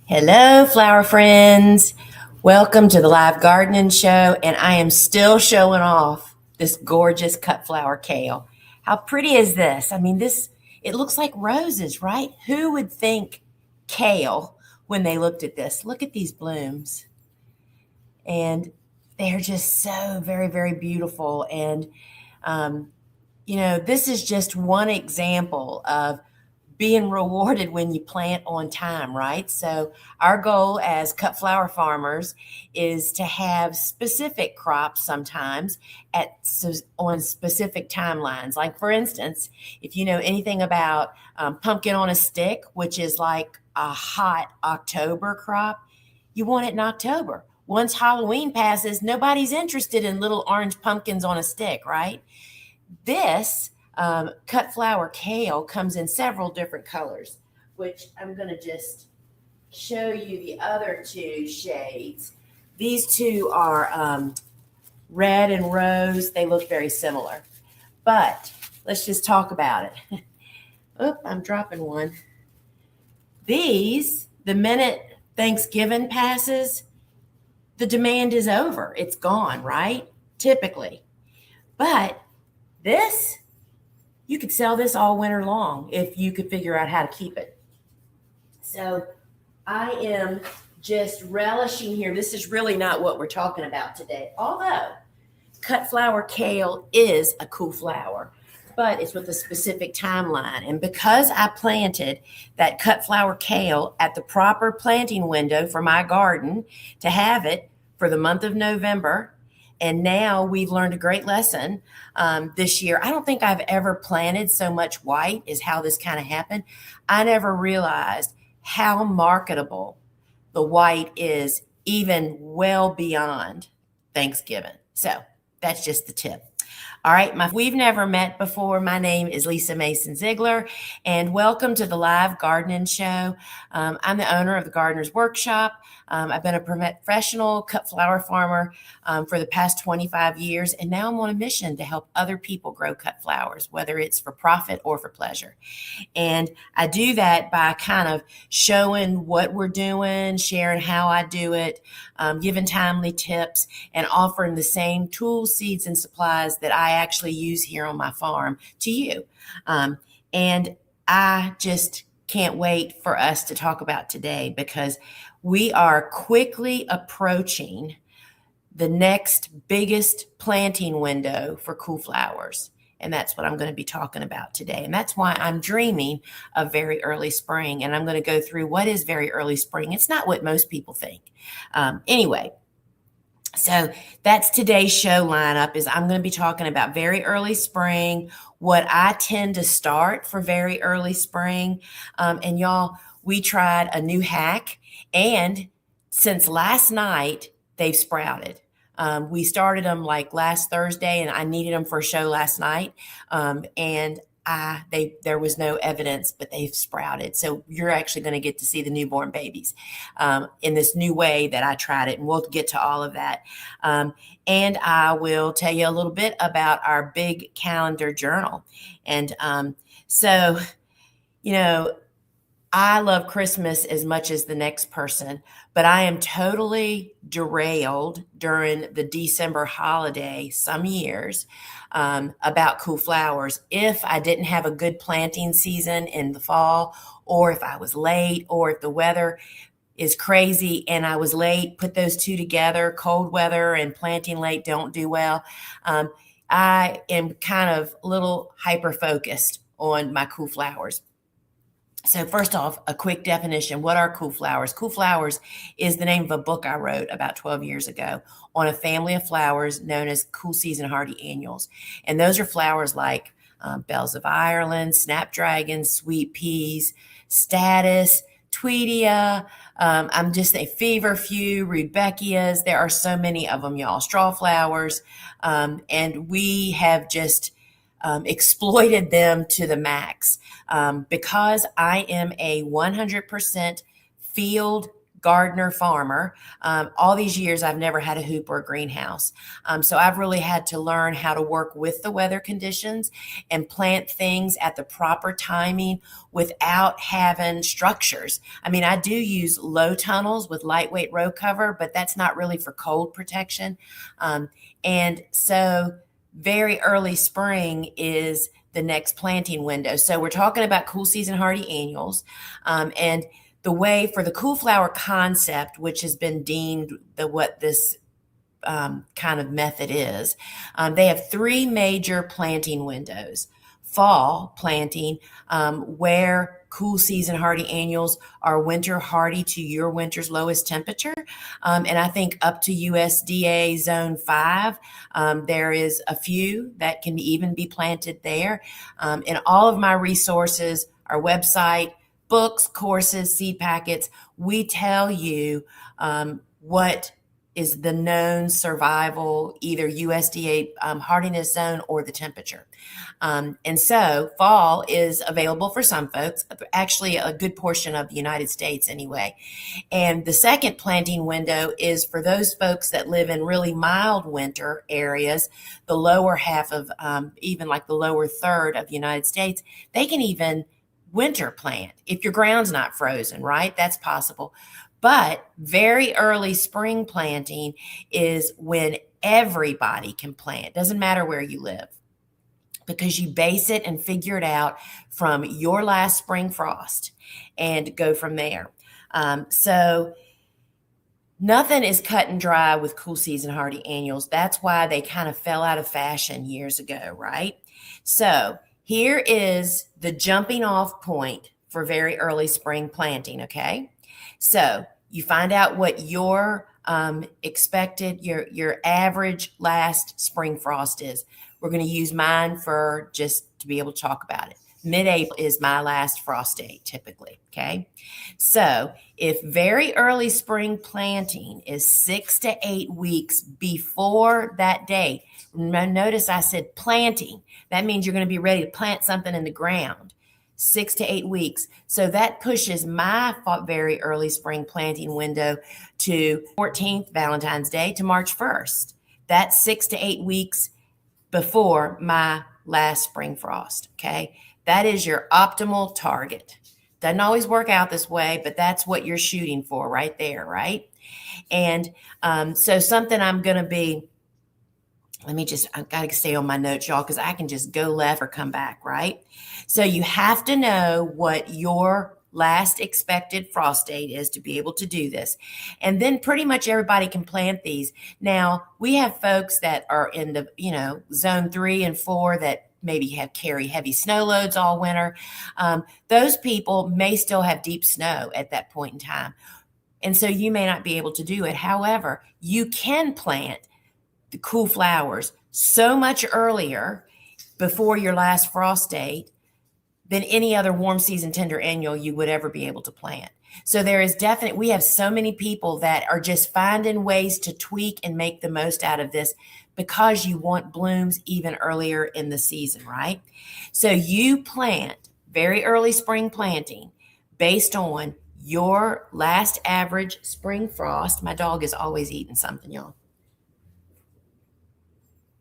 Hello, flower friends. Welcome to the live gardening show, and I am still showing off this gorgeous cut flower kale. How pretty is this? I mean, it looks like roses, right? Who would think kale when they looked at this? Look at these blooms. And they're just so very, very beautiful. And, um, this is just one example of being rewarded when you plant on time, right? So our goal as cut flower farmers is to have specific crops sometimes on specific timelines. Like for instance, if you know anything about pumpkin on a stick, which is like a hot October crop, you want it in October. Once Halloween passes, nobody's interested in little orange pumpkins on a stick, right? This cut flower kale comes in several different colors, which I'm going to just show you the other two shades. These two are red and rose. They look very similar, but let's just talk about it. Oop, I'm dropping one. These, the minute Thanksgiving passes, the demand is over. It's gone, right? Typically. But this, you could sell this all winter long if you could figure out how to keep it. So I am just relishing here. This is really not what we're talking about today, although cut flower kale is a cool flower, but it's with a specific timeline. And because I planted that cut flower kale at the proper planting window for my garden to have it for the month of November, and now we've learned a great lesson this year. I don't think I've ever planted so much white is how this kind of happened. I never realized how marketable the white is even well beyond Thanksgiving. So that's just the tip. All right, we've never met before. My name is Lisa Mason Ziegler, and welcome to the live gardening show. I'm the owner of the Gardener's Workshop. I've been a professional cut flower farmer for the past 25 years, and now I'm on a mission to help other people grow cut flowers, whether it's for profit or for pleasure. And I do that by kind of showing what we're doing, sharing how I do it, giving timely tips, and offering the same tools, seeds, and supplies that I actually use here on my farm to you. And I just can't wait for us to talk about today because we are quickly approaching the next biggest planting window for cool flowers. And that's what I'm going to be talking about today. And that's why I'm dreaming of very early spring. And I'm going to go through what is very early spring. It's not what most people think. Anyway, so that's today's show lineup is I'm going to be talking about very early spring, what I tend to start for very early spring. And y'all, we tried a new hack. And since last night, they've sprouted. We started them like last Thursday, and I needed them for a show last night. And there was no evidence, but they've sprouted. So you're actually going to get to see the newborn babies in this new way that I tried it. And we'll get to all of that. And I will tell you a little bit about our big calendar journal. And so, I love Christmas as much as the next person, but I am totally derailed during the December holiday some years about cool flowers. If I didn't have a good planting season in the fall, or if I was late, or if the weather is crazy and I was late, put those two together, cold weather and planting late don't do well. I am kind of a little hyper-focused on my cool flowers. So first off, a quick definition. What are cool flowers? Cool flowers is the name of a book I wrote about 12 years ago on a family of flowers known as cool season hardy annuals. And those are flowers like bells of Ireland, snapdragons, sweet peas, statice, tweedia. I'm just a feverfew, rudbeckias. There are so many of them, y'all. Straw flowers. And we have just exploited them to the max because I am a 100% field gardener farmer. All these years, I've never had a hoop or a greenhouse. So I've really had to learn how to work with the weather conditions and plant things at the proper timing without having structures. I mean, I do use low tunnels with lightweight row cover, but that's not really for cold protection. And so very early spring is the next planting window. So we're talking about cool season hardy annuals. And the way for the cool flower concept, which has been deemed what this kind of method is, they have three major planting windows. Fall planting, where cool season hardy annuals are winter hardy to your winter's lowest temperature. And I think up to USDA zone 5, there is a few that can even be planted there. And all of my resources, our website, books, courses, seed packets, we tell you what is the known survival, either USDA hardiness zone or the temperature. And so fall is available for some folks, actually a good portion of the United States anyway. And the second planting window is for those folks that live in really mild winter areas, the lower half of, even like the lower third of the United States, they can even winter plant if your ground's not frozen, right? That's possible. But very early spring planting is when everybody can plant. Doesn't matter where you live, because you base it and figure it out from your last spring frost and go from there. So nothing is cut and dry with cool season hardy annuals. That's why they kind of fell out of fashion years ago, right? So here is the jumping off point for very early spring planting, okay? So you find out what your expected, your average last spring frost is. We're going to use mine for just to be able to talk about it. Mid-April is my last frost date typically, okay? So if very early spring planting is 6 to 8 weeks before that date, notice I said planting. That means you're going to be ready to plant something in the ground. 6 to 8 weeks. So that pushes my very early spring planting window to 14th, Valentine's Day, to March 1st. That's 6 to 8 weeks before my last spring frost, okay? That is your optimal target. Doesn't always work out this way, but that's what you're shooting for right there, right? And so something I'm going to be, I've got to stay on my notes, y'all, because I can just go left or come back, right? So you have to know what your last expected frost date is to be able to do this. And then pretty much everybody can plant these. Now, we have folks that are in the, zone 3 and 4 that maybe carry heavy snow loads all winter. Those people may still have deep snow at that point in time. And so you may not be able to do it. However, you can plant the cool flowers so much earlier before your last frost date than any other warm season tender annual you would ever be able to plant. So there is we have so many people that are just finding ways to tweak and make the most out of this because you want blooms even earlier in the season, right? So you plant very early spring planting based on your last average spring frost. My dog is always eating something, y'all.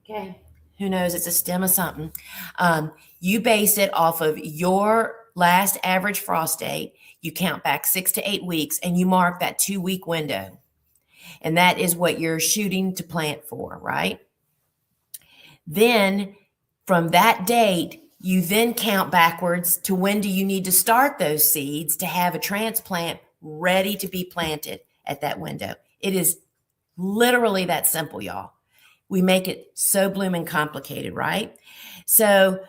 Okay. Who knows? It's a stem of something. You base it off of your last average frost date. You count back 6 to 8 weeks and you mark that 2-week window. And that is what you're shooting to plant for, right? Then from that date, you then count backwards to when do you need to start those seeds to have a transplant ready to be planted at that window. It is literally that simple, y'all. We make it so blooming complicated, right? So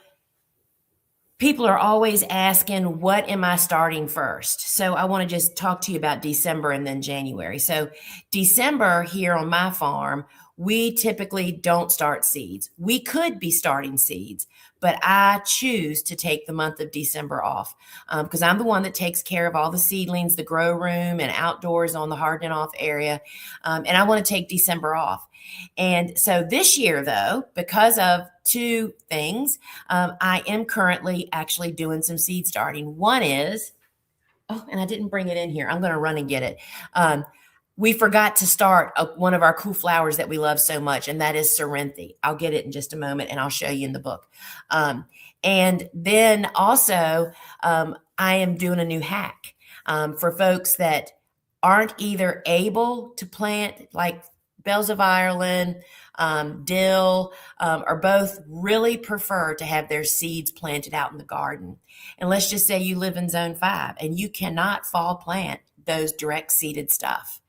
people are always asking, what am I starting first? So I want to just talk to you about December and then January. So December here on my farm, we typically don't start seeds. We could be starting seeds, but I choose to take the month of December off because I'm the one that takes care of all the seedlings, the grow room and outdoors on the hardening off area. And I want to take December off. And so this year, though, because of two things, I am currently actually doing some seed starting. One is Oh, and I didn't bring it in here. I'm going to run and get it. We forgot to start one of our cool flowers that we love so much, and that is Cerinthe. I'll get it in just a moment, and I'll show you in the book. And then also, I am doing a new hack for folks that aren't either able to plant like bells of Ireland, dill, or both really prefer to have their seeds planted out in the garden. And let's just say you live in zone 5 and you cannot fall plant those direct seeded stuff,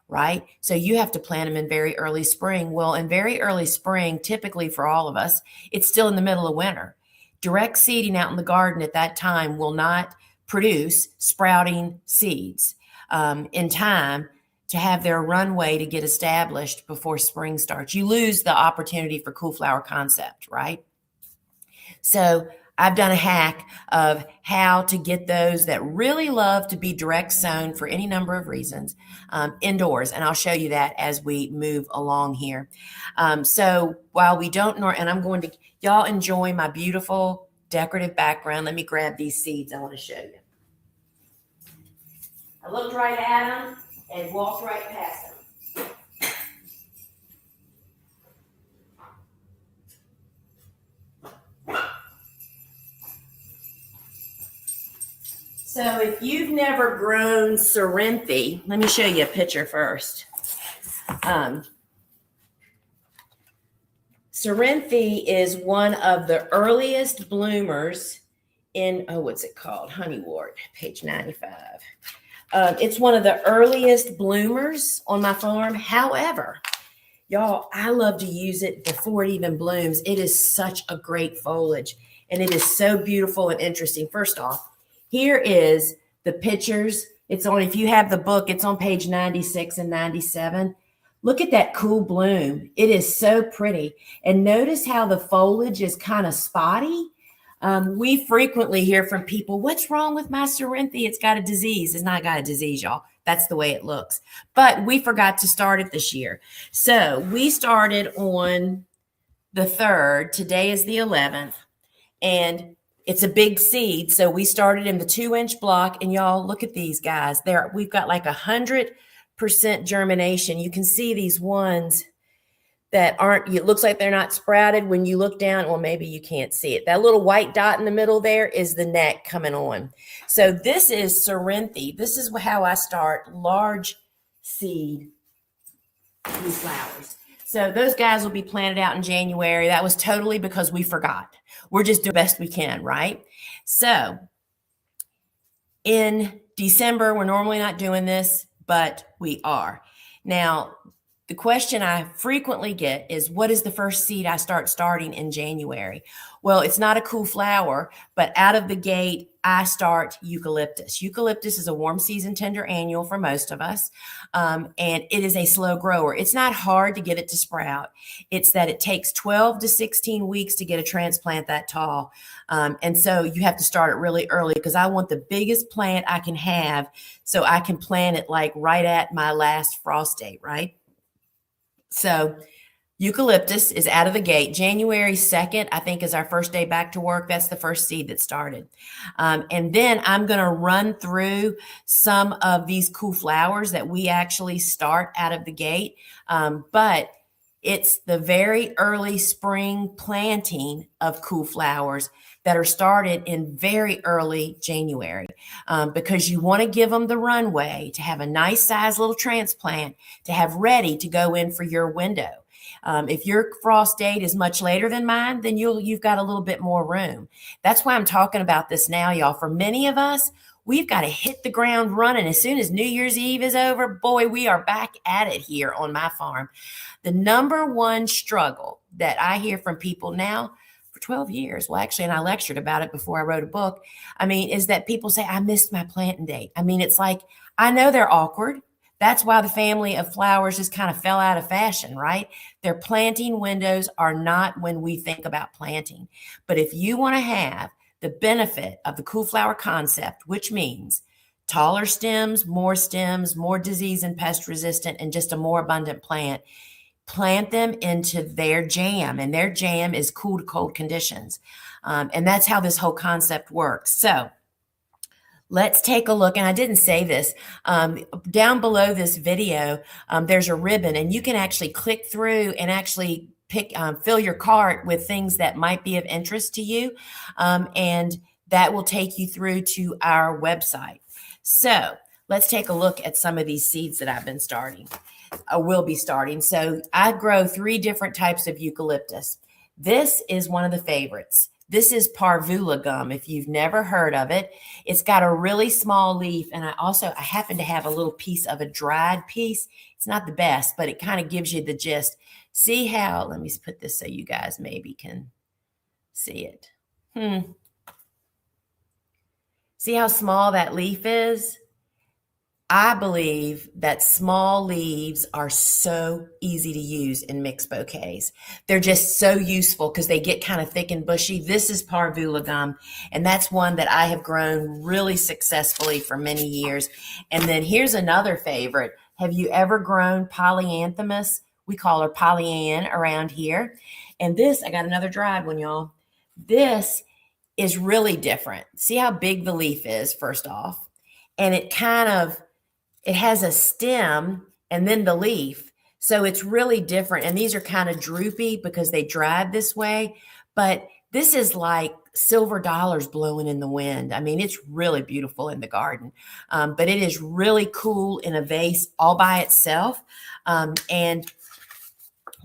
right? So you have to plant them in very early spring. Well, in very early spring, typically for all of us, it's still in the middle of winter. Direct seeding out in the garden at that time will not produce sprouting seeds in time to have their runway to get established before spring starts. You lose the opportunity for cool flower concept, right? So I've done a hack of how to get those that really love to be direct sown for any number of reasons indoors. And I'll show you that as we move along here. So while we don't know, and I'm going to, y'all enjoy my beautiful decorative background. Let me grab these seeds I want to show you. I looked right at them and walked right past them. So if you've never grown Cerinthe, let me show you a picture first. Cerinthe is one of the earliest bloomers in, what's it called? Honeywort, page 95. It's one of the earliest bloomers on my farm. However, y'all, I love to use it before it even blooms. It is such a great foliage, and it is so beautiful and interesting. First off, here is the pictures. It's on, if you have the book, it's on page 96 and 97. Look at that cool bloom. It is so pretty. And notice how the foliage is kind of spotty. We frequently hear from people, what's wrong with my Cerinthe? It's got a disease. It's not got a disease, y'all. That's the way it looks. But we forgot to start it this year. So we started on the 3rd. Today is the 11th. And it's a big seed. So we started in the 2-inch block. And y'all, look at these guys. We've got like 100% germination. You can see these ones that aren't, it looks like they're not sprouted when you look down. Well, maybe you can't see it. That little white dot in the middle there is the neck coming on. So this is Cerinthe. This is how I start large seed blue flowers. So those guys will be planted out in January. That was totally because we forgot. We're just doing the best we can, right? So in December, we're normally not doing this, but we are. Now, the question I frequently get is, what is the first seed I starting in January? Well, it's not a cool flower, but out of the gate, I start Eucalyptus. Eucalyptus is a warm season tender annual for most of us, and it is a slow grower. It's not hard to get it to sprout. It's that it takes 12 to 16 weeks to get a transplant that tall. And so you have to start it really early because I want the biggest plant I can have so I can plant it like right at my last frost date, right? So Eucalyptus is out of the gate. January 2nd, I think, is our first day back to work. That's the first seed that started. And then I'm going to run through some of these cool flowers that we actually start out of the gate. But it's the very early spring planting of cool flowers that are started in very early January because you want to give them the runway to have a nice size little transplant to have ready to go in for your window. If your frost date is much later than mine, then you've got a little bit more room. That's why I'm talking about this now, y'all. For many of us, we've got to hit the ground running. As soon as New Year's Eve is over, boy, we are back at it here on my farm. The number one struggle that I hear from people now for 12 years, well, actually, and I lectured about it before I wrote a book, is that people say, I missed my planting date. It's like, I know they're awkward. That's why the family of flowers just kind of fell out of fashion, right? Their planting windows are not when we think about planting. But if you want to have the benefit of the cool flower concept, which means taller stems, more disease and pest resistant, and just a more abundant plant, plant them into their jam. And their jam is cool to cold conditions. And that's how this whole concept works. So Let's take a look. And I didn't say this. Down below this video, there's a ribbon, and you can actually click through and actually fill your cart with things that might be of interest to you. And that will take you through to our website. So let's take a look at some of these seeds that I've been starting. Will be starting. So I grow 3 different types of eucalyptus. This is one of the favorites. This is parvula gum. If you've never heard of it, it's got a really small leaf. And I happen to have a little piece of a dried piece. It's not the best, but it kind of gives you the gist. See how, let me put this so you guys maybe can see it. See how small that leaf is? I believe that small leaves are so easy to use in mixed bouquets. They're just so useful because they get kind of thick and bushy. This is parvula gum, and that's one that I have grown really successfully for many years. And then here's another favorite. Have you ever grown polyanthemus? We call her Pollyann around here. And this, I got another dried one, y'all. This is really different. See how big the leaf is, first off. And it has a stem and then the leaf. So it's really different. And these are kind of droopy because they dried this way. But this is like silver dollars blowing in the wind. I mean, it's really beautiful in the garden. But it is really cool in a vase all by itself. And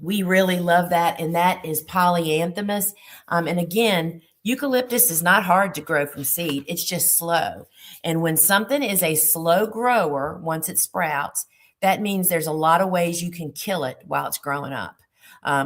we really love that. And that is polyanthemus. And again, eucalyptus is not hard to grow from seed. It's just slow. And when something is a slow grower, once it sprouts, that means there's a lot of ways you can kill it while it's growing up.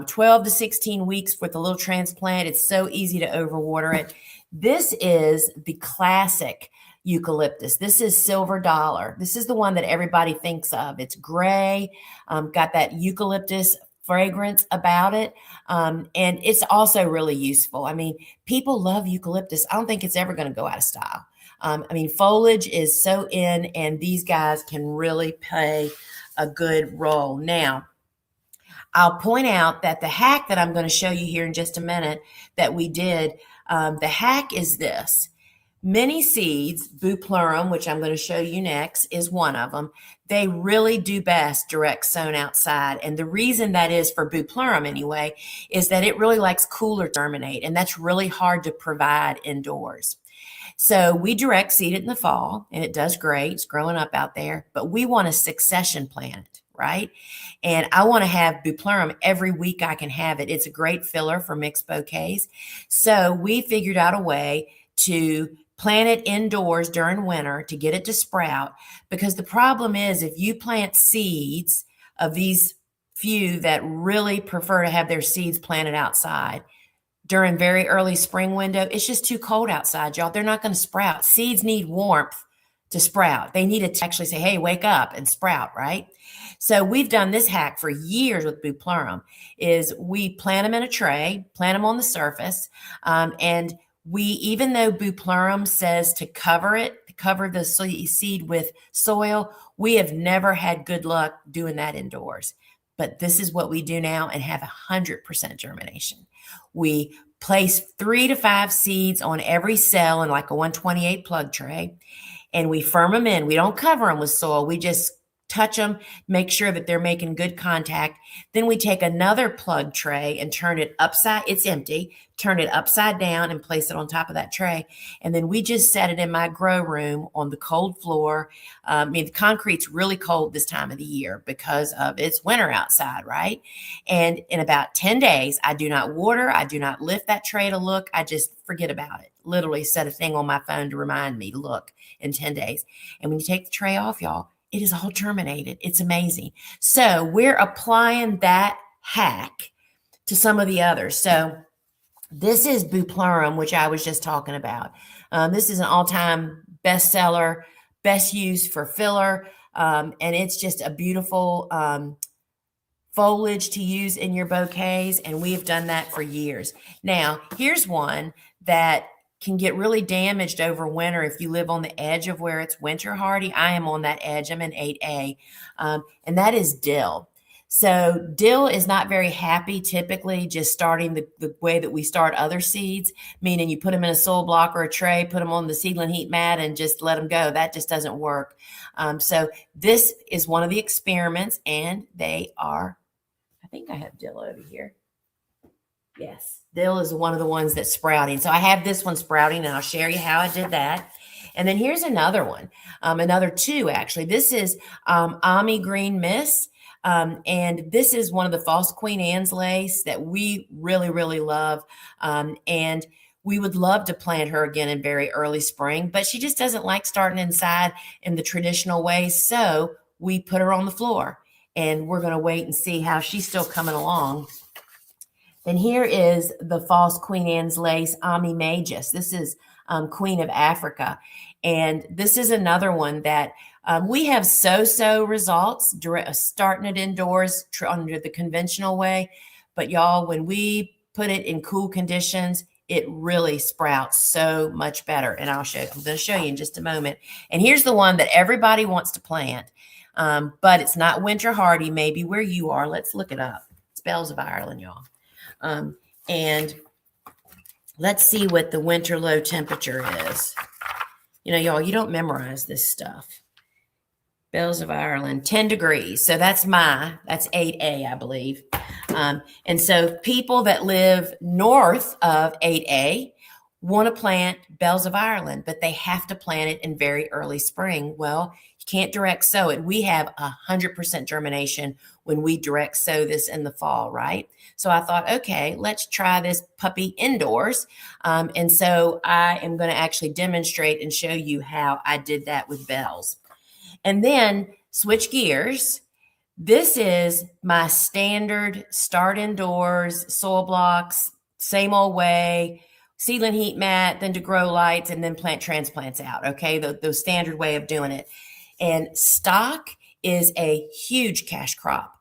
12 to 16 weeks with a little transplant. It's so easy to overwater it. This is the classic eucalyptus. This is silver dollar. This is the one that everybody thinks of. It's gray, got that eucalyptus fragrance about it. And it's also really useful. I mean, people love eucalyptus. I don't think it's ever going to go out of style. I mean, foliage is so in, and these guys can really play a good role. Now, I'll point out that the hack that I'm going to show you here in just a minute that we did, the hack is this. Many seeds, bupleurum, which I'm going to show you next, is one of them. They really do best direct sown outside. And the reason that is for bupleurum anyway, is that it really likes cooler to germinate. And that's really hard to provide indoors. So we direct seed it in the fall, and it does great. It's growing up out there, but we want to succession plant it, right? And I want to have bupleurum every week I can have it. It's a great filler for mixed bouquets. So we figured out a way to plant it indoors during winter to get it to sprout, because the problem is if you plant seeds of these few that really prefer to have their seeds planted outside, during very early spring window, it's just too cold outside, y'all. They're not going to sprout. Seeds need warmth to sprout. They need to actually say, hey, wake up and sprout, right? So we've done this hack for years with bupleurum, is we plant them in a tray, plant them on the surface, and we, even though bupleurum says to cover the seed with soil, we have never had good luck doing that indoors. But this is what we do now and have 100% germination. We place 3 to 5 seeds on every cell in like a 128 plug tray, and we firm them in. We don't cover them with soil. We just touch them, make sure that they're making good contact. Then we take another plug tray and turn it upside, it's empty, turn it upside down and place it on top of that tray. And then we just set it in my grow room on the cold floor. I mean, the concrete's really cold this time of the year because of it's winter outside, right? And in about 10 days, I do not water. I do not lift that tray to look. I just forget about it. Literally set a thing on my phone to remind me to look in 10 days. And when you take the tray off, y'all, it is all germinated. It's amazing. So we're applying that hack to some of the others. So this is bupleurum, which I was just talking about. This is an all-time bestseller, best use for filler. And it's just a beautiful foliage to use in your bouquets. And we've done that for years. Now, here's one that can get really damaged over winter if you live on the edge of where it's winter hardy. I am on that edge. I'm in 8A, and that is dill. So dill is not very happy typically just starting the way that we start other seeds, meaning you put them in a soil block or a tray, put them on the seedling heat mat and just let them go. That just doesn't work. So this is one of the experiments, and they are, I think I have dill over here. Yes, dill is one of the ones that's sprouting. So I have this one sprouting, and I'll share you how I did that. And then here's another one, another two actually. This is Ami Green Miss. And this is one of the false Queen Anne's lace that we really, really love. And we would love to plant her again in very early spring, but she just doesn't like starting inside in the traditional way. So we put her on the floor, and we're going to wait and see how she's still coming along. And here is the false Queen Anne's lace, Ami Magus. This is Queen of Africa. And this is another one that we have so-so results starting it indoors under the conventional way. But y'all, when we put it in cool conditions, it really sprouts so much better. And I'm going to show you in just a moment. And here's the one that everybody wants to plant, but it's not winter hardy, maybe where you are. Let's look it up. It's Bells of Ireland, y'all. And let's see what the winter low temperature is. You know, y'all, you don't memorize this stuff. Bells of Ireland, 10 degrees. So that's 8A, I believe. And so people that live north of 8A want to plant Bells of Ireland, but they have to plant it in very early spring. Well, you can't direct sow it. We have 100% germination when we direct sow this in the fall, right? So I thought, okay, let's try this puppy indoors. And so I am going to actually demonstrate and show you how I did that with bells. And then switch gears. This is my standard start indoors, soil blocks, same old way, seedling heat mat, then to grow lights, and then plant transplants out. Okay, the standard way of doing it. And stock is a huge cash crop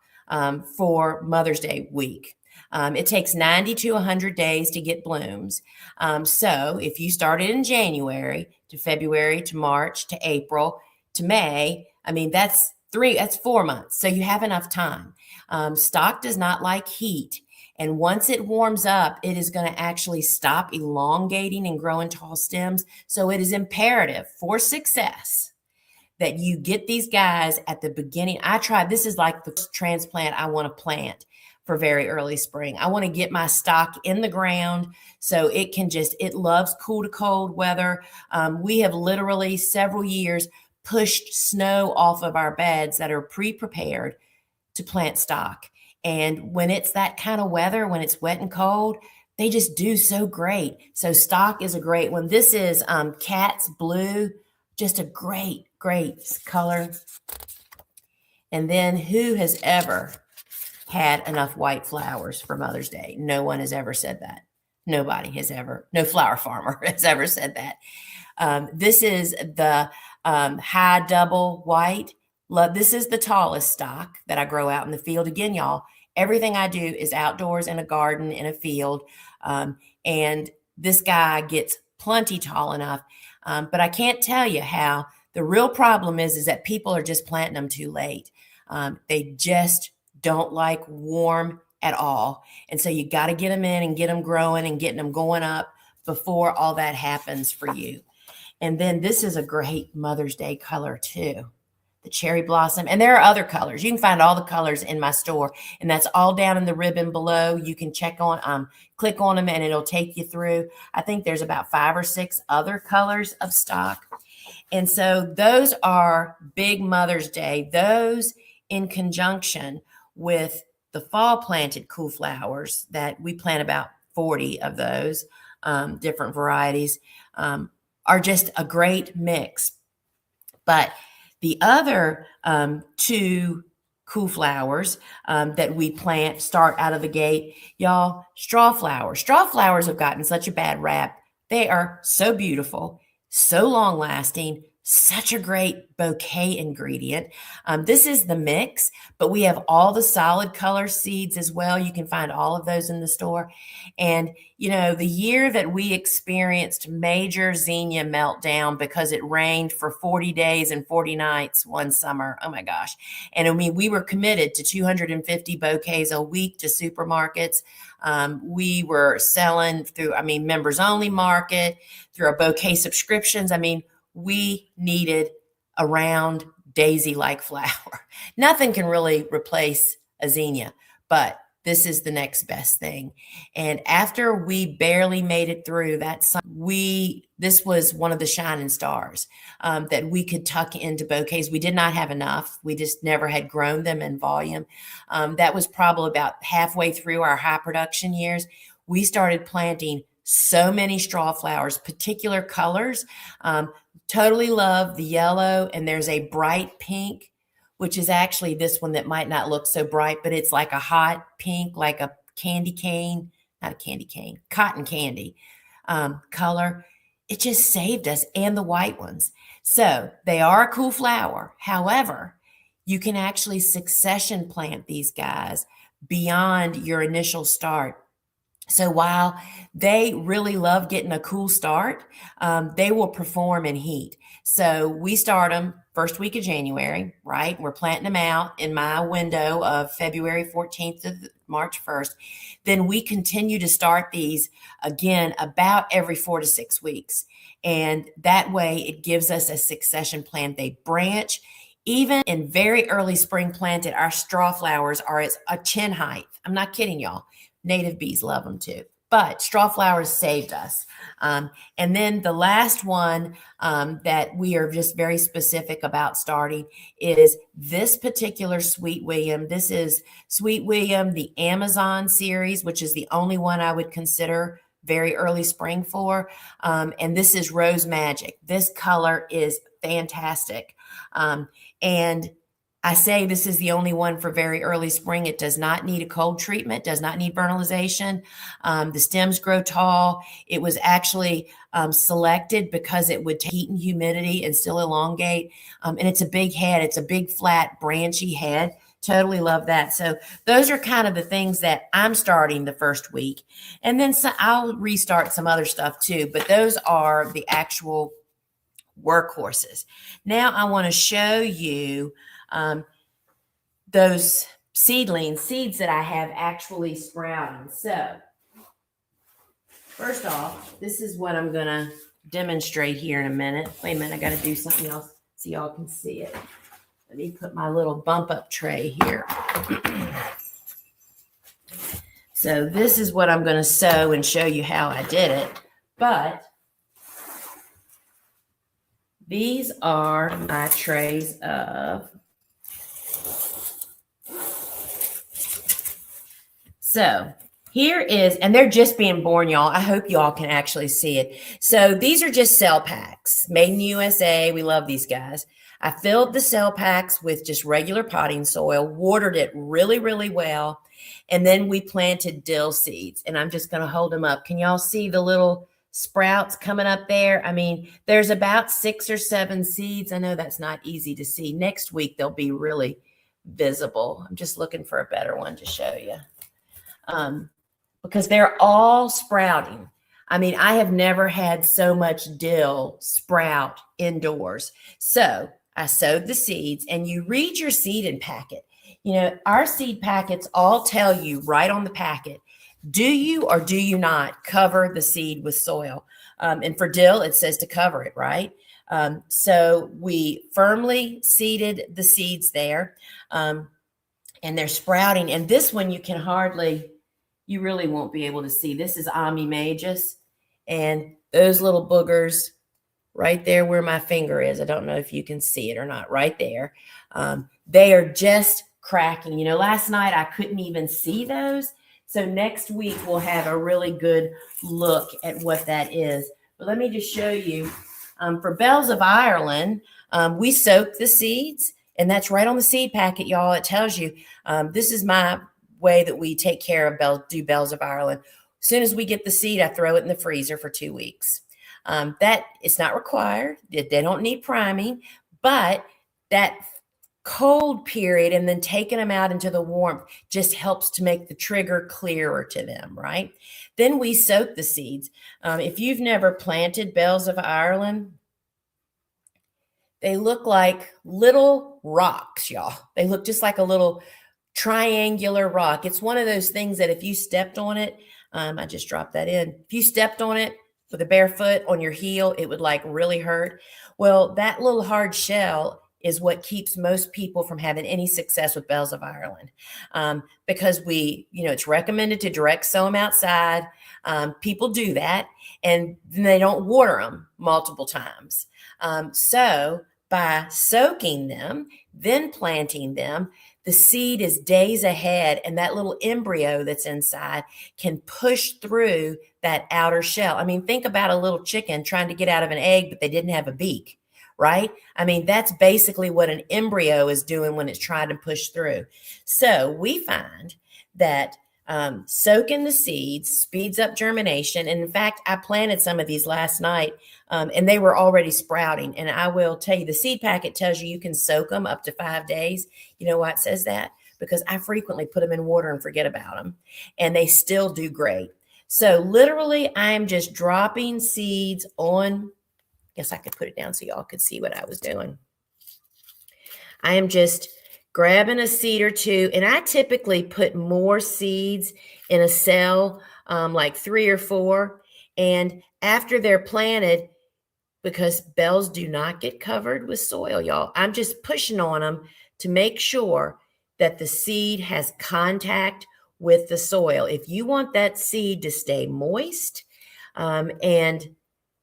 for Mother's Day week. It takes 90 to 100 days to get blooms. So if you started in January to February to March to April to May, I mean, that's 4 months. So you have enough time. Stock does not like heat. And once it warms up, it is going to actually stop elongating and growing tall stems. So it is imperative for success that you get these guys at the beginning. This is like the transplant I want to plant for very early spring. I want to get my stock in the ground so it loves cool to cold weather. We have literally several years pushed snow off of our beds that are pre-prepared to plant stock. And when it's that kind of weather, when it's wet and cold, they just do so great. So stock is a great one. This is Cat's Blue, just a great, great color. And then who has ever had enough white flowers for Mother's Day? No one has ever said that. Nobody has ever, no flower farmer has ever said that. This is the high double white. This is the tallest stock that I grow out in the field. Again, y'all, everything I do is outdoors in a garden, in a field. And this guy gets plenty tall enough. But I can't tell you how the real problem is that people are just planting them too late. They just don't like warm at all. And so you got to get them in and get them growing and getting them going up before all that happens for you. And then this is a great Mother's Day color too, the cherry blossom. And there are other colors. You can find all the colors in my store, and that's all down in the ribbon below. You can click on them and it'll take you through. I think there's about 5 or 6 other colors of stock. And so those are big Mother's Day. Those in conjunction with the fall planted cool flowers that we plant about 40 of those different varieties are just a great mix. But the other 2 cool flowers that we plant start out of the gate, y'all, straw flowers. Straw flowers have gotten such a bad rap. They are so beautiful, so long lasting, such a great bouquet ingredient. This is the mix, but we have all the solid color seeds as well. You can find all of those in the store. And, the year that we experienced major zinnia meltdown because it rained for 40 days and 40 nights one summer. Oh my gosh. And I mean, we were committed to 250 bouquets a week to supermarkets. We were selling through, members only market, through our bouquet subscriptions. We needed a round daisy-like flower. Nothing can really replace a zinnia, but this is the next best thing. And after we barely made it through that summer, this was one of the shining stars that we could tuck into bouquets. We did not have enough. We just never had grown them in volume. That was probably about halfway through our high production years. We started planting so many straw flowers, particular colors. Totally love the yellow, and there's a bright pink, which is actually this one that might not look so bright, but it's like a hot pink, like a candy cane, not a candy cane, cotton candy color. It just saved us, and the white ones. So they are a cool flower. However, you can actually succession plant these guys beyond your initial start. So while they really love getting a cool start, they will perform in heat. So we start them first week of January, right? We're planting them out in my window of February 14th to March 1st. Then we continue to start these again about every 4 to 6 weeks. And that way it gives us a succession plan. They branch. Even in very early spring planted, our straw flowers are at a chin height. I'm not kidding y'all. Native bees love them too, but straw flowers saved us. And then the last one that we are just very specific about starting is this particular Sweet William. This is Sweet William, the Amazon series, which is the only one I would consider very early spring for. And this is Rose Magic. This color is fantastic. And I say this is the only one for very early spring. It does not need a cold treatment, does not need vernalization. The stems grow tall. It was actually selected because it would take heat and humidity and still elongate. And it's a big head. It's a big, flat, branchy head. Totally love that. So those are kind of the things that I'm starting the first week. And then I'll restart some other stuff too. But those are the actual workhorses. Now I want to show you those seeds that I have actually sprouting. So first off, this is what I'm going to demonstrate here in a minute. Wait a minute, I got to do something else so y'all can see it. Let me put my little bump up tray here. So this is what I'm going to sow and show you how I did it. But these are my trays of. So here is, and they're just being born, y'all. I hope y'all can actually see it. So these are just cell packs made in the USA. We love these guys. I filled the cell packs with just regular potting soil, watered it really, really well. And then we planted dill seeds, and I'm just going to hold them up. Can y'all see the little sprouts coming up there? There's about 6 or 7 seeds. I know that's not easy to see. Next week, they'll be really visible. I'm just looking for a better one to show you. Because they're all sprouting. I have never had so much dill sprout indoors. So I sowed the seeds, and you read your seeding packet. Our seed packets all tell you right on the packet, do you or do you not cover the seed with soil? And for dill, it says to cover it, right? So we firmly seeded the seeds there, and they're sprouting. And this one you really won't be able to see. This is Ami Magus, and those little boogers right there where my finger is. I don't know if you can see it or not, right there. They are just cracking. Last night I couldn't even see those. So next week we'll have a really good look at what that is. But let me just show you. For Bells of Ireland, we soak the seeds, and that's right on the seed packet, y'all. It tells you. This is my way that we take care of Bells of Ireland. As soon as we get the seed, I throw it in the freezer for 2 weeks. That it's not required. They don't need priming, but that cold period and then taking them out into the warmth just helps to make the trigger clearer to them, right? Then we soak the seeds. If you've never planted bells of Ireland, they look like little rocks, y'all. They look just like a little triangular rock. It's one of those things that if you stepped on it, I just dropped that in. If you stepped on it with a bare foot on your heel, it would like really hurt. Well, that little hard shell is what keeps most people from having any success with bells of Ireland, because it's recommended to direct sow them outside. People do that, and then they don't water them multiple times. So by soaking them, then planting them, the seed is days ahead, and that little embryo that's inside can push through that outer shell. I mean, think about a little chicken trying to get out of an egg, but they didn't have a beak, right? I mean, that's basically what an embryo is doing when it's trying to push through. So we find that soaking the seeds speeds up germination. And in fact, I planted some of these last night, and they were already sprouting. And I will tell you, the seed packet tells you can soak them up to 5 days. You know why it says that? Because I frequently put them in water and forget about them, and they still do great. So literally, I am just dropping seeds on. Guess I could put it down so y'all could see what I was doing. I am just grabbing a seed or two, and I typically put more seeds in a cell, like 3 or 4. And after they're planted, because bells do not get covered with soil, y'all, I'm just pushing on them to make sure that the seed has contact with the soil. If you want that seed to stay moist, and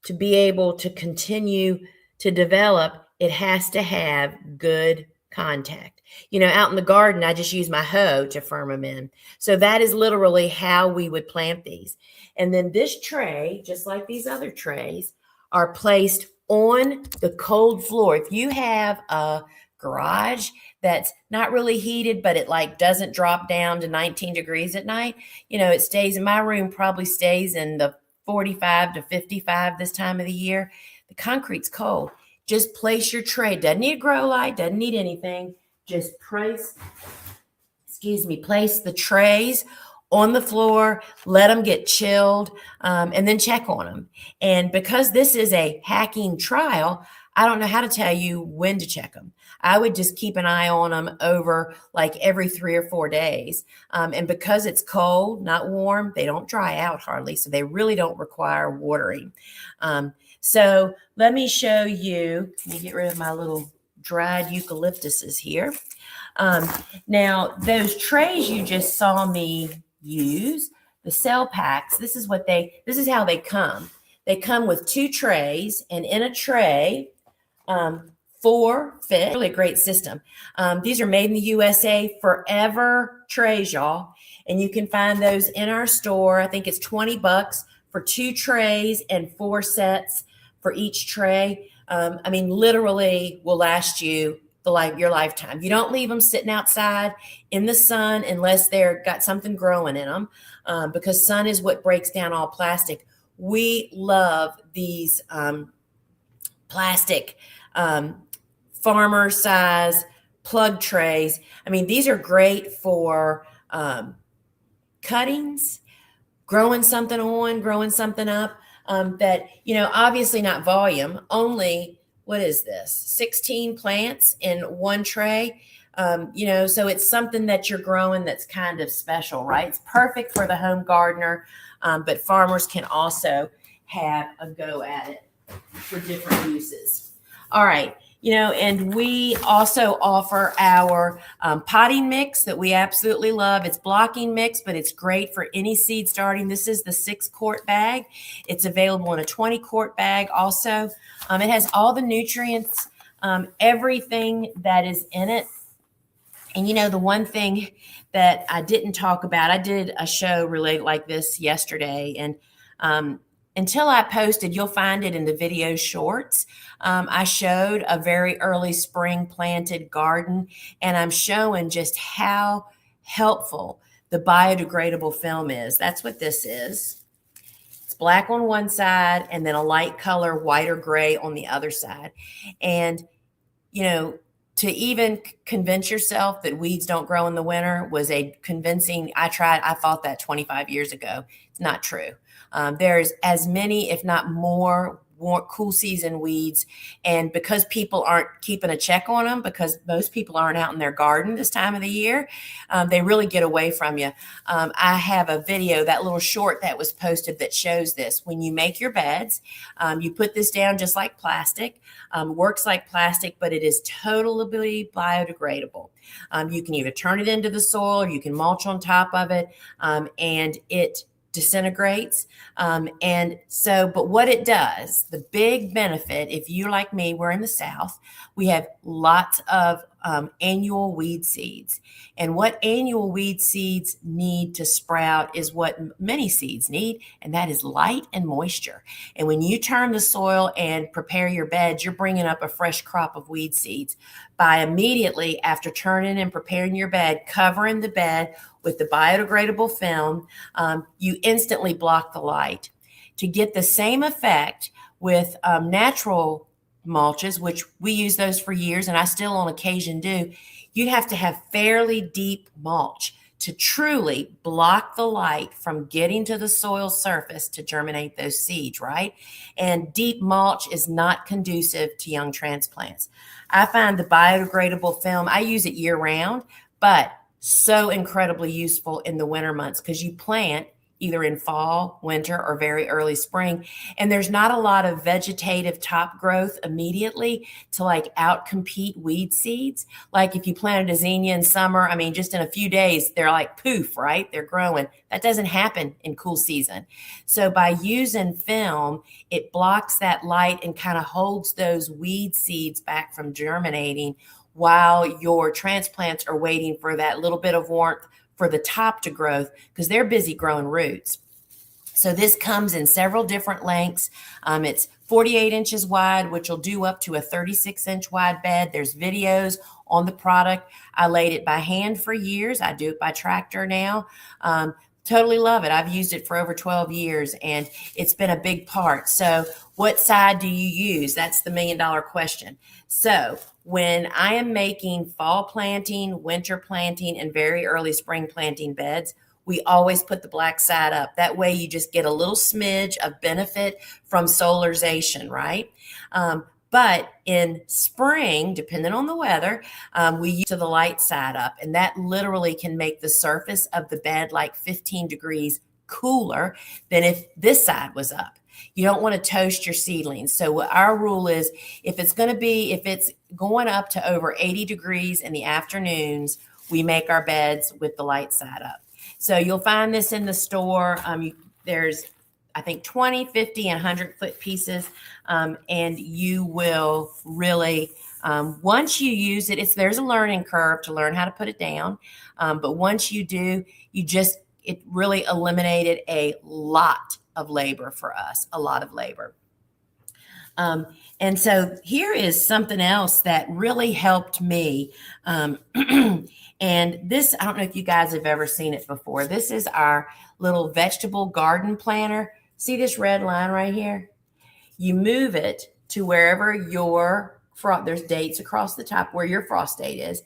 to be able to continue to develop, it has to have good contact. Out in the garden, I just use my hoe to firm them in. So that is literally how we would plant these. And then this tray, just like these other trays, are placed on the cold floor. If you have a garage that's not really heated, but it like doesn't drop down to 19 degrees at night, it stays in my room, probably stays in the 45 to 55 this time of the year. The concrete's cold. Just place your tray. Doesn't need a grow light, doesn't need anything. Just place the trays on the floor, let them get chilled, and then check on them. And because this is a hacking trial, I don't know how to tell you when to check them. I would just keep an eye on them over like every 3 or 4 days. And because it's cold, not warm, they don't dry out hardly. So they really don't require watering. So let me show you. Let me get rid of my little dried eucalyptuses here. Now, those trays you just saw me use, the cell packs, this is how they come. They come with 2 trays, and in a tray, 4 fit. Really a great system. These are made in the USA, forever trays, y'all. And you can find those in our store. I think it's $20 for 2 trays and 4 sets for each tray. I mean, literally will last you your lifetime. You don't leave them sitting outside in the sun unless they're got something growing in them, because sun is what breaks down all plastic. We love these plastic farmer size plug trays. I mean, these are great for cuttings, growing something on, growing something up, that, obviously not volume, only, what is this? 16 plants in 1 tray. So it's something that you're growing that's kind of special, right? It's perfect for the home gardener, but farmers can also have a go at it for different uses. All right. And we also offer our potting mix that we absolutely love. It's blocking mix, but it's great for any seed starting. This is the 6-quart bag. It's available in a 20-quart bag also. It has all the nutrients, everything that is in it. And the one thing that I didn't talk about, I did a show related like this yesterday, and until I posted, you'll find it in the video shorts. I showed a very early spring planted garden, and I'm showing just how helpful the biodegradable film is. That's what this is. It's black on one side and then a light color, white or gray on the other side. And, you know, to even convince yourself that weeds don't grow in the winter was a convincing, I thought that 25 years ago. It's not true. There's as many, if not more cool season weeds. And because people aren't keeping a check on them, because most people aren't out in their garden this time of the year, they really get away from you. I have a video, that little short that was posted, that shows this. When you make your beds, you put this down just like plastic. Works like plastic, but it is totally biodegradable. You can either turn it into the soil or you can mulch on top of it, and it disintegrates. But what it does, the big benefit, if you like me, we're in the South, we have lots of annual weed seeds. And what annual weed seeds need to sprout is what many seeds need, and that is light and moisture. And when you turn the soil and prepare your beds, you're bringing up a fresh crop of weed seeds by immediately after turning and preparing your bed, covering the bed with the biodegradable film. You instantly block the light. To get the same effect with natural mulches, which we use those for years, and I still on occasion do, you'd have to have fairly deep mulch to truly block the light from getting to the soil surface to germinate those seeds, right? And deep mulch is not conducive to young transplants. I find the biodegradable film, I use it year round, but so incredibly useful in the winter months because you plant either in fall, winter, or very early spring. And there's not a lot of vegetative top growth immediately to like outcompete weed seeds. Like if you planted a zinnia in summer, I mean, just in a few days, they're like poof, right? They're growing. That doesn't happen in cool season. So by using film, it blocks that light and kind of holds those weed seeds back from germinating while your transplants are waiting for that little bit of warmth for the top to grow because they're busy growing roots. So this comes in several different lengths. It's 48 inches wide, which will do up to a 36-inch wide bed. There's videos on the product. I laid it by hand for years. I do it by tractor now. Totally love it. I've used it for over 12 years and it's been a big part. So what side do you use? That's the $1 million question. So when I am making fall planting, winter planting, and very early spring planting beds, we always put the black side up. That way you just get a little smidge of benefit from solarization, right? But in spring, depending on the weather, we use the light side up, and that literally can make the surface of the bed like 15 degrees cooler than if this side was up. You don't want to toast your seedlings. So what our rule is, if it's going up to over 80 degrees in the afternoons, we make our beds with the light side up. So you'll find this in the store. There's, I think, 20, 50, and 100-foot pieces. And you will really, once you use it, there's a learning curve to learn how to put it down. But once you do, it really eliminated a lot of labor for us, a lot of labor. And so here is something else that really helped me. And this, I don't know if you guys have ever seen it before. This is our little vegetable garden planner. See this red line right here? You move it to wherever there's dates across the top where your frost date is.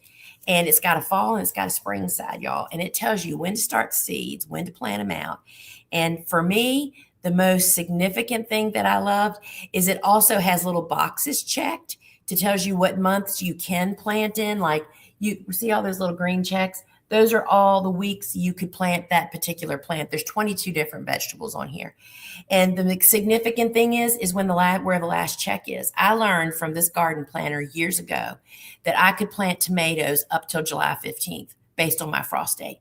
And it's got a fall and it's got a spring side, y'all. And it tells you when to start seeds, when to plant them out. And for me, the most significant thing that I loved is it also has little boxes checked to tells you what months you can plant in. Like you see all those little green checks? Those are all the weeks you could plant that particular plant. There's 22 different vegetables on here. And the significant thing is when where the last check is. I learned from this garden planner years ago that I could plant tomatoes up till July 15th based on my frost date.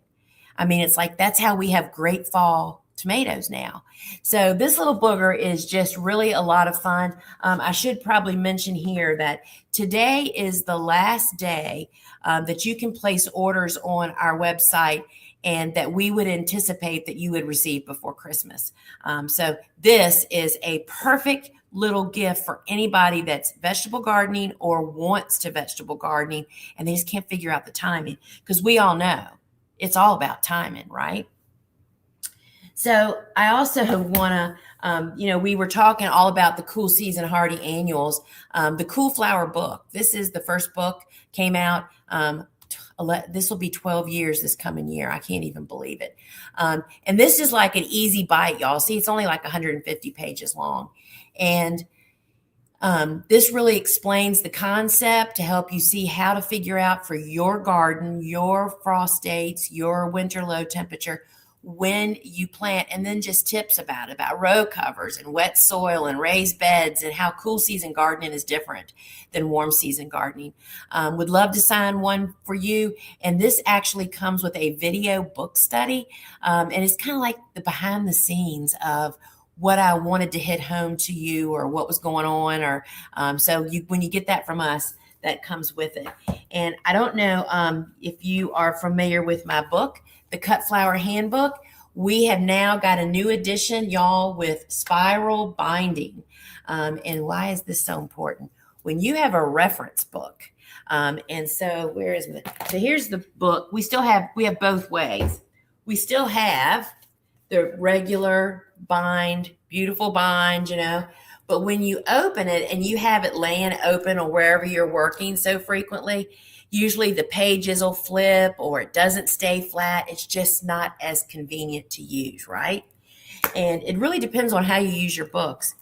I mean, it's like, that's how we have great fall tomatoes now. So this little booger is just really a lot of fun. I should probably mention here that today is the last day that you can place orders on our website and that we would anticipate that you would receive before Christmas. So this is a perfect little gift for anybody that's vegetable gardening or wants to vegetable gardening and they just can't figure out the timing, because we all know it's all about timing, right? So I also want to, we were talking all about the cool season hardy annuals, the Cool Flower book. This is the first book, came out. This will be 12 years this coming year. I can't even believe it. And this is like an easy bite, y'all. See, it's only like 150 pages long. And this really explains the concept to help you see how to figure out for your garden, your frost dates, your winter low temperature, when you plant, and then just tips about row covers and wet soil and raised beds and how cool season gardening is different than warm season gardening. Would love to sign one for you. And this actually comes with a video book study. And it's kind of like the behind the scenes of what I wanted to hit home to you or what was going on. Or when you get that from us, that comes with it. And I don't know if you are familiar with my book, the Cut Flower Handbook. We have now got a new edition, y'all, with spiral binding. And why is this so important? When you have a reference book, and so where is it? So here's the book. We have both ways. We still have the regular bind, beautiful bind, but when you open it and you have it laying open or wherever you're working so frequently, usually the pages will flip or it doesn't stay flat. It's just not as convenient to use, right? And it really depends on how you use your books.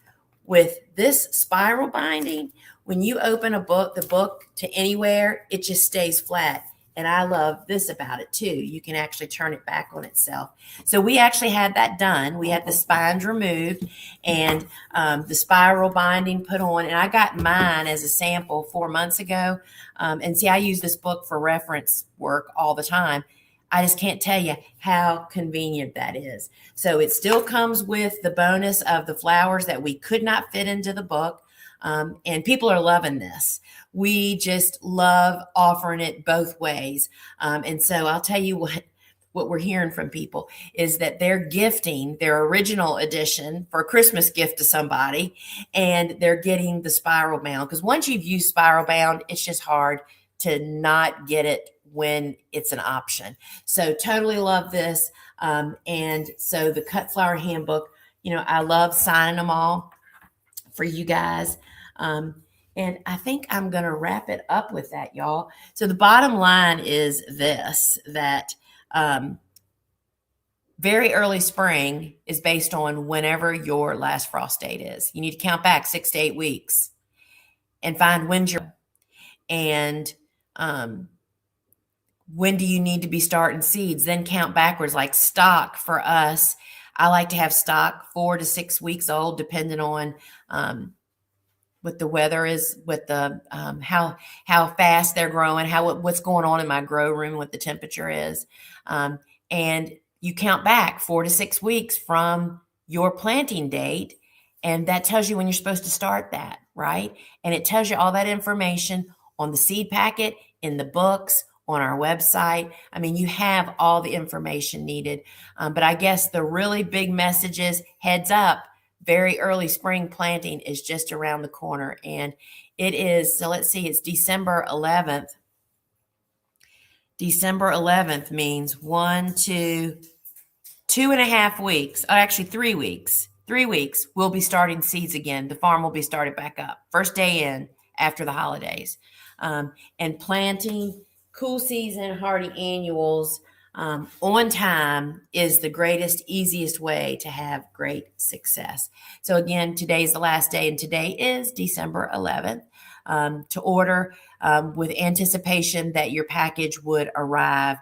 With this spiral binding, when you open the book to anywhere, it just stays flat. And I love this about it too. You can actually turn it back on itself. So we actually had that done. We had the spines removed and the spiral binding put on. And I got mine as a sample 4 months ago. And see, I use this book for reference work all the time. I just can't tell you how convenient that is. So it still comes with the bonus of the flowers that we could not fit into the book. And people are loving this. We just love offering it both ways. And so I'll tell you what we're hearing from people is that they're gifting their original edition for a Christmas gift to somebody, and they're getting the spiral bound. Because once you've used spiral bound, it's just hard to not get it when it's an option. So totally love this. And so the Cut Flower Handbook, I love signing them all for you guys. And I think I'm going to wrap it up with that, y'all. So the bottom line is this, that very early spring is based on whenever your last frost date is. You need to count back 6 to 8 weeks and find when's your, and when do you need to be starting seeds? Then count backwards, like stock for us. I like to have stock 4 to 6 weeks old, depending on what the weather is, with the how fast they're growing, what's going on in my grow room, what the temperature is, and you count back 4 to 6 weeks from your planting date, and that tells you when you're supposed to start that, right? And it tells you all that information on the seed packet, in the books, on our website. I mean, you have all the information needed. But I guess the really big message is heads up. Very early spring planting is just around the corner, and it is, so let's see, it's December 11th. December 11th means 2.5 weeks, actually 3 weeks. 3 weeks, we'll be starting seeds again. The farm will be started back up. First day in after the holidays. And planting cool season hardy annuals on time is the greatest, easiest way to have great success. So again, today's the last day, and today is December 11th. To order with anticipation that your package would arrive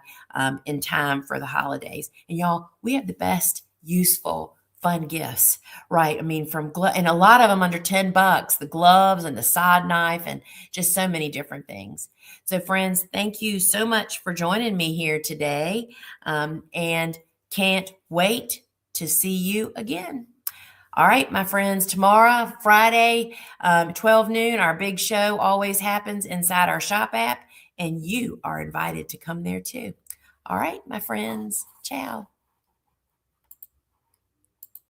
in time for the holidays. And y'all, we have the best, useful, fun gifts, right? I mean, and a lot of them under $10, the gloves and the side knife and just so many different things. So friends, thank you so much for joining me here today, and can't wait to see you again. All right, my friends, tomorrow, Friday, 12 noon, our big show always happens inside our shop app, and you are invited to come there too. All right, my friends, ciao.